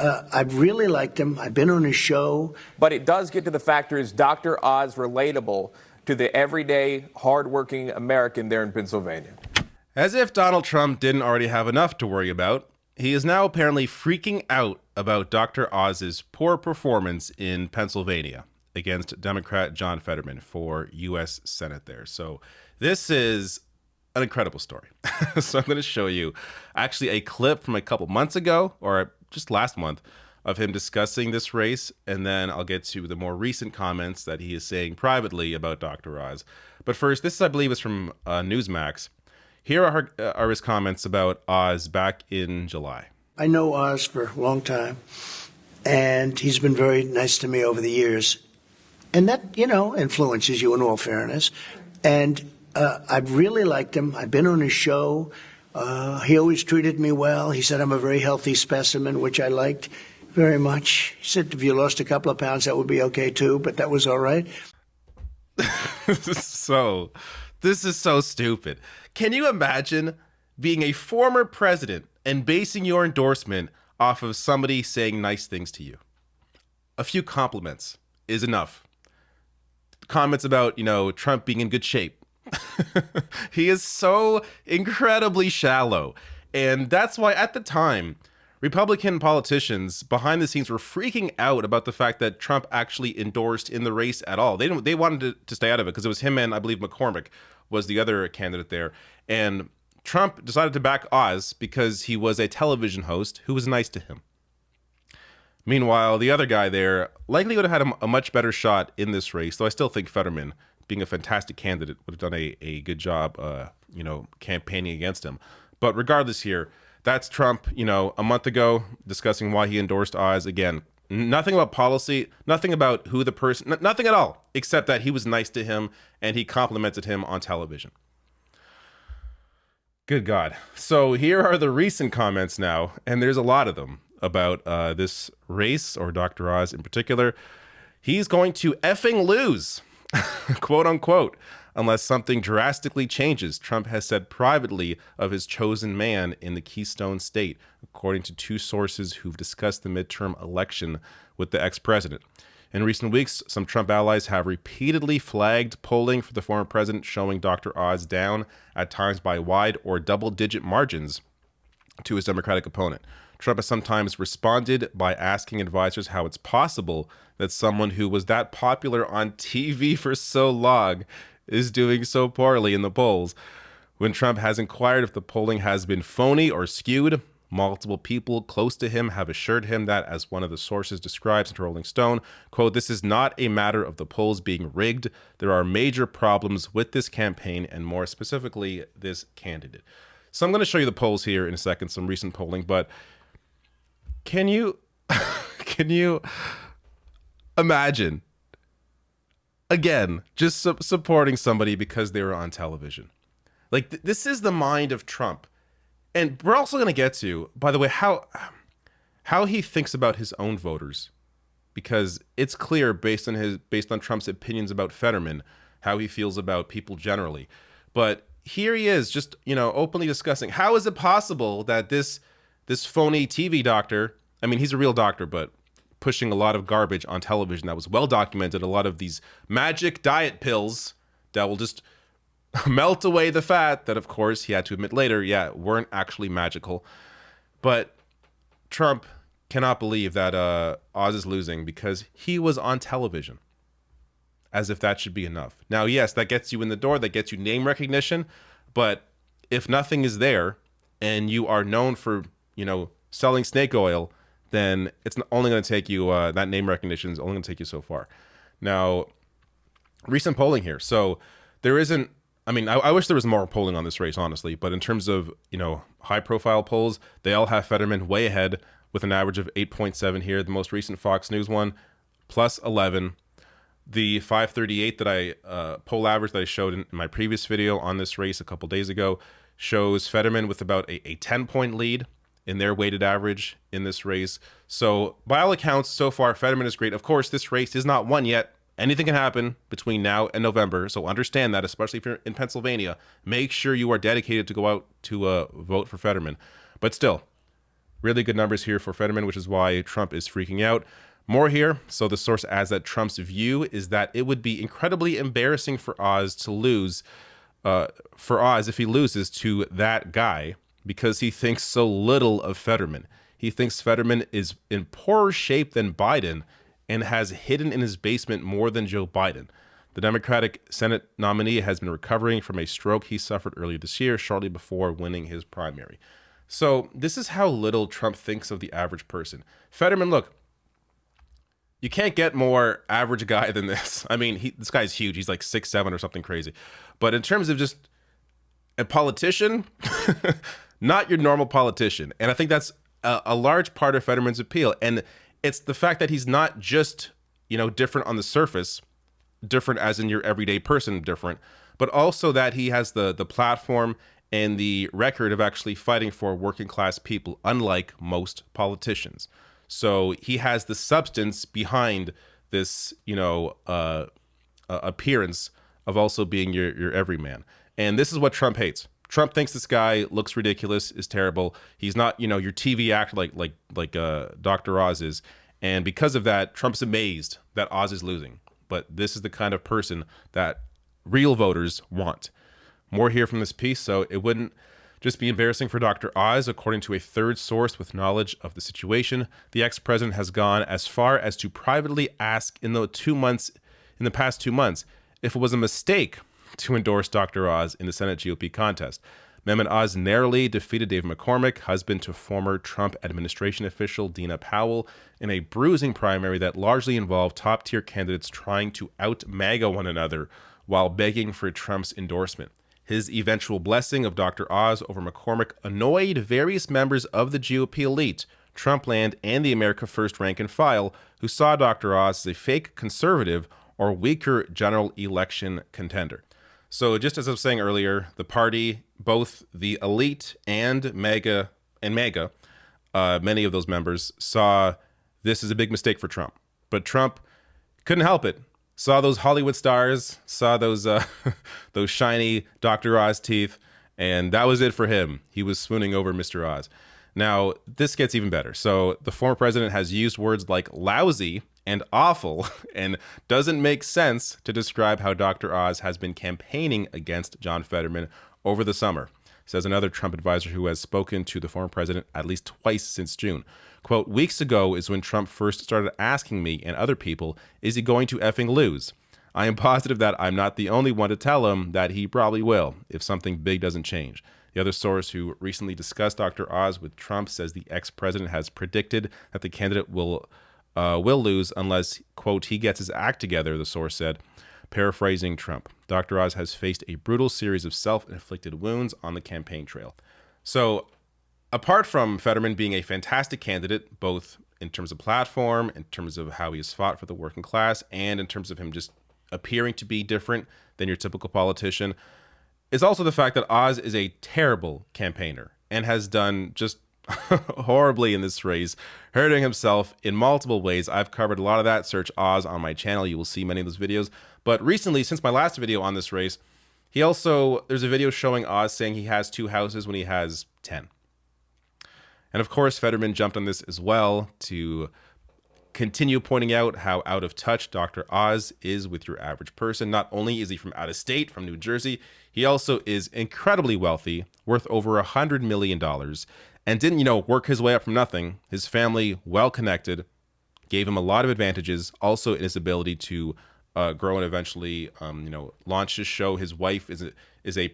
I've really liked him. I've been on his show. But it does get to the factor, is Dr. Oz relatable to the everyday, hardworking American there in Pennsylvania? As if Donald Trump didn't already have enough to worry about, he is now apparently freaking out about Dr. Oz's poor performance in Pennsylvania against Democrat John Fetterman for U.S. Senate there. So this is an incredible story. So I'm going to show you actually a clip from a couple months ago, or just last month, of him discussing this race, and then I'll get to the more recent comments that he is saying privately about Dr. Oz. But first, this, I believe, is from Newsmax. Here are his comments about Oz back in July. I know Oz for a long time, and he's been very nice to me over the years. And that, influences you in all fairness. And I've really liked him. I've been on his show. He always treated me well. He said I'm a very healthy specimen, which I liked very much. He said if you lost a couple of pounds, that would be okay too, but that was all right. So, this is so stupid. Can you imagine being a former president and basing your endorsement off of somebody saying nice things to you? A few compliments is enough. Comments about, Trump being in good shape. He is so incredibly shallow. And that's why at the time, Republican politicians behind the scenes were freaking out about the fact that Trump actually endorsed in the race at all. They wanted to stay out of it because it was him and I believe McCormick was the other candidate there. And Trump decided to back Oz because he was a television host who was nice to him. Meanwhile, the other guy there likely would have had a much better shot in this race, though I still think Fetterman, being a fantastic candidate, would have done a good job, campaigning against him. But regardless here, that's Trump, a month ago discussing why he endorsed Oz. Again, nothing about policy, nothing about who the person, nothing at all, except that he was nice to him and he complimented him on television. Good God. So here are the recent comments now, and there's a lot of them about this race, or Dr. Oz in particular. He's going to effing lose, quote unquote, unless something drastically changes, Trump has said privately of his chosen man in the Keystone State, according to two sources who've discussed the midterm election with the ex-president. In recent weeks, some Trump allies have repeatedly flagged polling for the former president, showing Dr. Oz down at times by wide or double-digit margins to his Democratic opponent. Trump has sometimes responded by asking advisors how it's possible that someone who was that popular on TV for so long is doing so poorly in the polls. When Trump has inquired if the polling has been phony or skewed, multiple people close to him have assured him that, as one of the sources describes to Rolling Stone, quote, "This is not a matter of the polls being rigged. There are major problems with this campaign and more specifically, this candidate." So I'm going to show you the polls here in a second, some recent polling, but can you imagine, again, just supporting somebody because they were on television? Like, this is the mind of Trump. And we're also going to get to, by the way, how he thinks about his own voters, because it's clear based on Trump's opinions about Fetterman, how he feels about people generally. But here he is just, openly discussing, how is it possible that this phony TV doctor, I mean, he's a real doctor, but pushing a lot of garbage on television that was well documented, a lot of these magic diet pills that will just melt away the fat that, of course, he had to admit later, weren't actually magical. But Trump cannot believe that Oz is losing because he was on television, as if that should be enough. Now, yes, that gets you in the door, that gets you name recognition, but if nothing is there and you are known for, selling snake oil, then it's only going to take you, that name recognition is only going to take you so far. Now, recent polling here. So there isn't, I wish there was more polling on this race, honestly, but in terms of, high profile polls, they all have Fetterman way ahead with an average of 8.7 here. The most recent Fox News one, plus 11. The 538 poll average that I showed in my previous video on this race a couple days ago shows Fetterman with about a 10-point lead in their weighted average in this race. So by all accounts, so far, Fetterman is great. Of course, this race is not won yet. Anything can happen between now and November. So understand that, especially if you're in Pennsylvania, make sure you are dedicated to go out to vote for Fetterman. But still, Really good numbers here for Fetterman, which is why Trump is freaking out. More here. So the source adds that Trump's view is that it would be incredibly embarrassing for Oz to lose, if he loses to that guy, because he thinks so little of Fetterman. He thinks Fetterman is in poorer shape than Biden and has hidden in his basement more than Joe Biden. The Democratic Senate nominee has been recovering from a stroke he suffered earlier this year, shortly before winning his primary. So this is how little Trump thinks of the average person. Fetterman, look, you can't get more average guy than this. I mean, this guy's huge. He's like 6'7" or something crazy. But in terms of just a politician, not your normal politician. And I think that's a large part of Fetterman's appeal. And it's the fact that he's not just, different on the surface, different as in your everyday person different, but also that he has the platform and the record of actually fighting for working class people, unlike most politicians. So he has the substance behind this, appearance of also being your everyman. And this is what Trump hates. Trump thinks this guy looks ridiculous, is terrible. He's not, your TV actor like Dr. Oz is. And because of that, Trump's amazed that Oz is losing. But this is the kind of person that real voters want. More here from this piece. So it wouldn't just be embarrassing for Dr. Oz. According to a third source with knowledge of the situation, the ex-president has gone as far as to privately ask in the past 2 months if it was a mistake to endorse Dr. Oz in the Senate GOP contest. Mehmet Oz narrowly defeated David McCormick, husband to former Trump administration official Dina Powell, in a bruising primary that largely involved top-tier candidates trying to out-MAGA one another while begging for Trump's endorsement. His eventual blessing of Dr. Oz over McCormick annoyed various members of the GOP elite, Trumpland, and the America First rank and file, who saw Dr. Oz as a fake conservative or weaker general election contender. So just as I was saying earlier, the party, both the elite and MAGA, many of those members saw this as a big mistake for Trump. But Trump couldn't help it. Saw those Hollywood stars, saw those those shiny Dr. Oz teeth, and that was it for him. He was swooning over Mr. Oz. Now, this gets even better. So the former president has used words like lousy and awful, and doesn't make sense to describe how Dr. Oz has been campaigning against John Fetterman over the summer, says another Trump advisor who has spoken to the former president at least twice since June. Quote, weeks ago is when Trump first started asking me and other people, is he going to effing lose? I am positive that I'm not the only one to tell him that he probably will if something big doesn't change. The other source who recently discussed Dr. Oz with Trump says the ex-president has predicted that the candidate will lose unless, quote, he gets his act together, the source said. Paraphrasing Trump, Dr. Oz has faced a brutal series of self-inflicted wounds on the campaign trail. So apart from Fetterman being a fantastic candidate, both in terms of platform, in terms of how he has fought for the working class, and in terms of him just appearing to be different than your typical politician, is also the fact that Oz is a terrible campaigner and has done just horribly in this race, hurting himself in multiple ways. I've covered a lot of that. Search Oz on my channel. You will see many of those videos. But recently, since my last video on this race, there's a video showing Oz saying he has 2 houses when he has 10. And of course, Fetterman jumped on this as well to continue pointing out how out of touch Dr. Oz is with your average person. Not only is he from out of state, from New Jersey, he also is incredibly wealthy, worth over $100 million, and didn't, work his way up from nothing. His family, well-connected, gave him a lot of advantages, also in his ability to grow and eventually, launch his show. His wife is a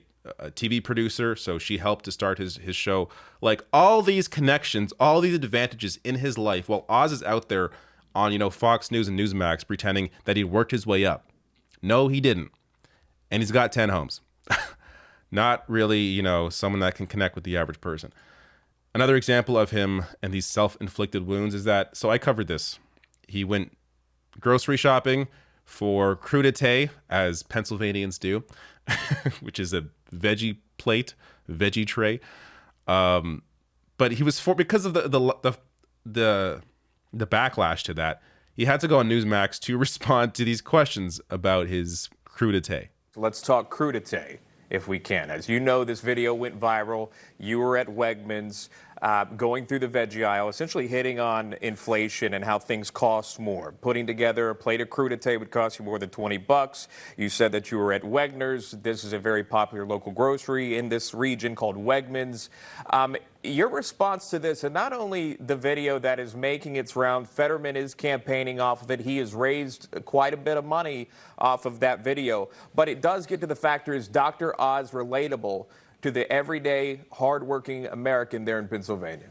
TV producer, so she helped to start his show. Like, all these connections, all these advantages in his life, while Oz is out there on, Fox News and Newsmax pretending that he worked his way up. No, he didn't. And he's got 10 homes. Not really, someone that can connect with the average person. Another example of him and these self-inflicted wounds is that, so I covered this. He went grocery shopping for crudité, as Pennsylvanians do, which is a veggie tray. But he was because of the backlash to that, he had to go on Newsmax to respond to these questions about his crudité. Let's talk crudité, if we can. As you know, this video went viral. You were at Wegmans. going through the veggie aisle, essentially hitting on inflation and how things cost more. Putting together a plate of crudité would cost you more than 20 bucks. You said that you were at Wegner's. This is a very popular local grocery in this region called Wegmans. Your response to this, and not only the video that is making its round, Fetterman is campaigning off of it. He has raised quite a bit of money off of that video. But it does get to the factor, is Dr. Oz relatable to the everyday, hardworking American there in Pennsylvania?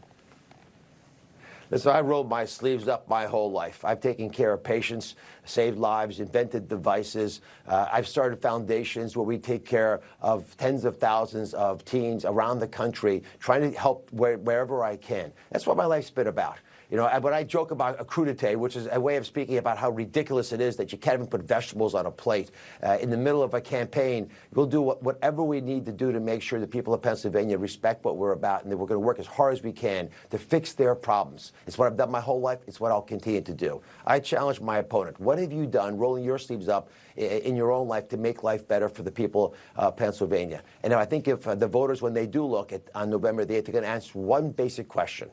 Listen, I rolled my sleeves up my whole life. I've taken care of patients, saved lives, invented devices. I've started foundations where we take care of tens of thousands of teens around the country, trying to help wherever I can. That's what my life's been about. You know, but I joke about a crudité, which is a way of speaking about how ridiculous it is that you can't even put vegetables on a plate. In the middle of a campaign, we'll do whatever we need to do to make sure the people of Pennsylvania respect what we're about, and that we're going to work as hard as we can to fix their problems. It's what I've done my whole life. It's what I'll continue to do. I challenge my opponent. What have you done, rolling your sleeves up in your own life, to make life better for the people of Pennsylvania? And I think if the voters, when they do look on November the 8th, they're going to answer one basic question.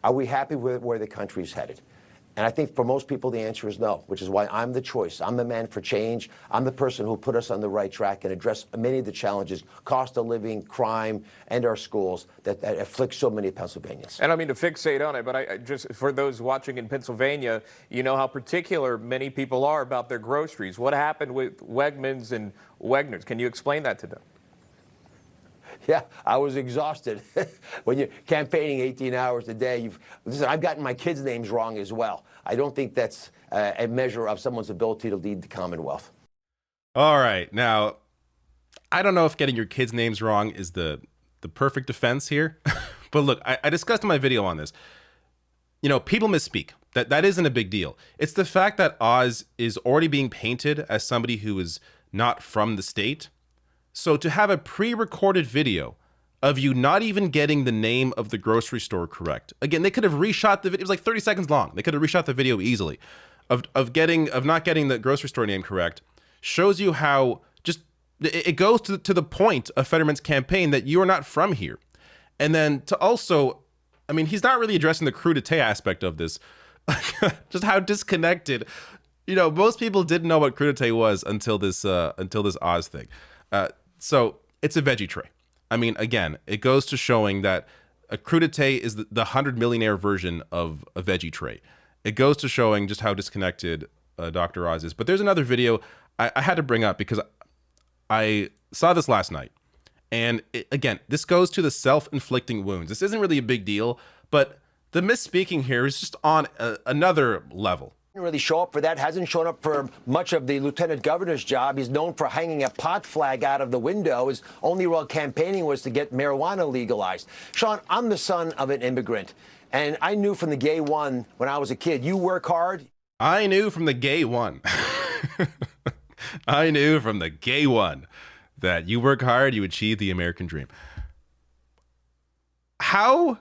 Are we happy with where the country is headed? And I think for most people the answer is no, which is why I'm the choice. I'm the man for change. I'm the person who put us on the right track and address many of the challenges, cost of living, crime, and our schools that afflict so many Pennsylvanians. And I mean to fixate on it, but I just, for those watching in Pennsylvania, you know how particular many people are about their groceries. What happened with Wegmans and Wegner's? Can you explain that to them? Yeah, I was exhausted. When you're campaigning 18 hours a day, listen, I've gotten my kids' names wrong as well. I don't think that's a measure of someone's ability to lead the Commonwealth. All right. Now, I don't know if getting your kids' names wrong is the perfect defense here. But look, I discussed in my video on this. You know, people misspeak. That isn't a big deal. It's the fact that Oz is already being painted as somebody who is not from the state. So to have a pre-recorded video of you not even getting the name of the grocery store correct. Again, they could have reshot the video. It was like 30 seconds long. They could have reshot the video easily. Of not getting the grocery store name correct shows you how just it goes to the point of Fetterman's campaign that you are not from here. And then to also, I mean, he's not really addressing the crudité aspect of this. Just how disconnected. You know, most people didn't know what crudité was until this Oz thing. So it's a veggie tray. I mean, again, it goes to showing that a crudité is the 100 millionaire version of a veggie tray. It goes to showing just how disconnected Dr. Oz is. But there's another video I had to bring up because I saw this last night. And again, this goes to the self-inflicting wounds. This isn't really a big deal, but the misspeaking here is just on another level. Really show up for that, hasn't shown up for much of the lieutenant governor's job. He's known for hanging a pot flag out of the window. His only real campaigning was to get marijuana legalized. Sean, I'm the son of an immigrant, and I knew from the day one when I was a kid, you work hard. I knew from the day one. I knew from the day one that you work hard, you achieve the American dream. How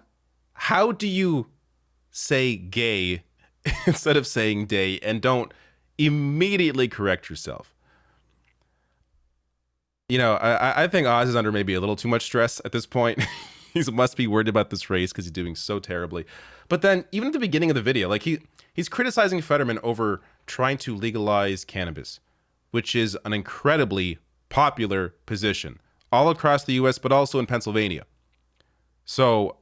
do you say gay instead of saying day and don't immediately correct yourself? You know, I think Oz is under maybe a little too much stress at this point. He must be worried about this race because he's doing so terribly. But then even at the beginning of the video, like he's criticizing Fetterman over trying to legalize cannabis, which is an incredibly popular position all across the U.S., but also in Pennsylvania. So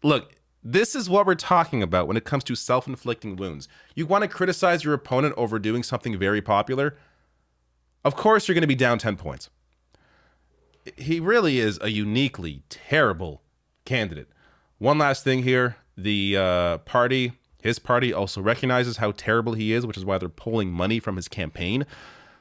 look, this is what we're talking about when it comes to self-inflicting wounds. You want to criticize your opponent over doing something very popular? Of course you're going to be down 10 points. He really is a uniquely terrible candidate. One last thing here. The his party also recognizes how terrible he is, which is why they're pulling money from his campaign.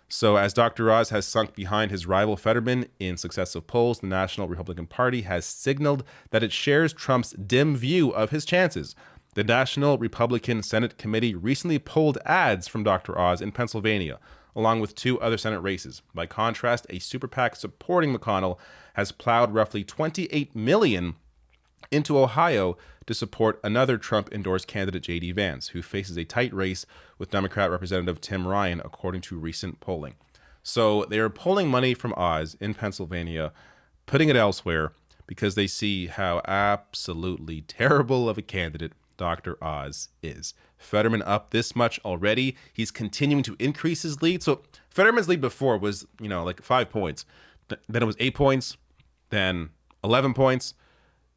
So as Dr. Oz has sunk behind his rival Fetterman in successive polls, the National Republican Party has signaled that it shares Trump's dim view of his chances. The National Republican Senate Committee recently polled ads from Dr. Oz in Pennsylvania, along with 2 other Senate races. By contrast, a super PAC supporting McConnell has plowed roughly $28 million into Ohio to support another Trump-endorsed candidate, J.D. Vance, who faces a tight race with Democrat Representative Tim Ryan, according to recent polling. So they are pulling money from Oz in Pennsylvania, putting it elsewhere, because they see how absolutely terrible of a candidate Dr. Oz is. Fetterman up this much already. He's continuing to increase his lead. So Fetterman's lead before was, like 5 points. Then it was 8 points, then 11 points.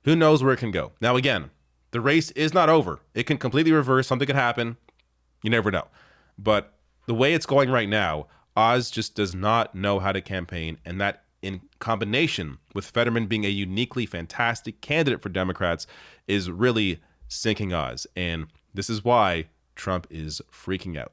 Who knows where it can go? Now, again, the race is not over. It can completely reverse. Something could happen. You never know. But the way it's going right now, Oz just does not know how to campaign, and that in combination with Fetterman being a uniquely fantastic candidate for Democrats is really sinking Oz. And this is why Trump is freaking out.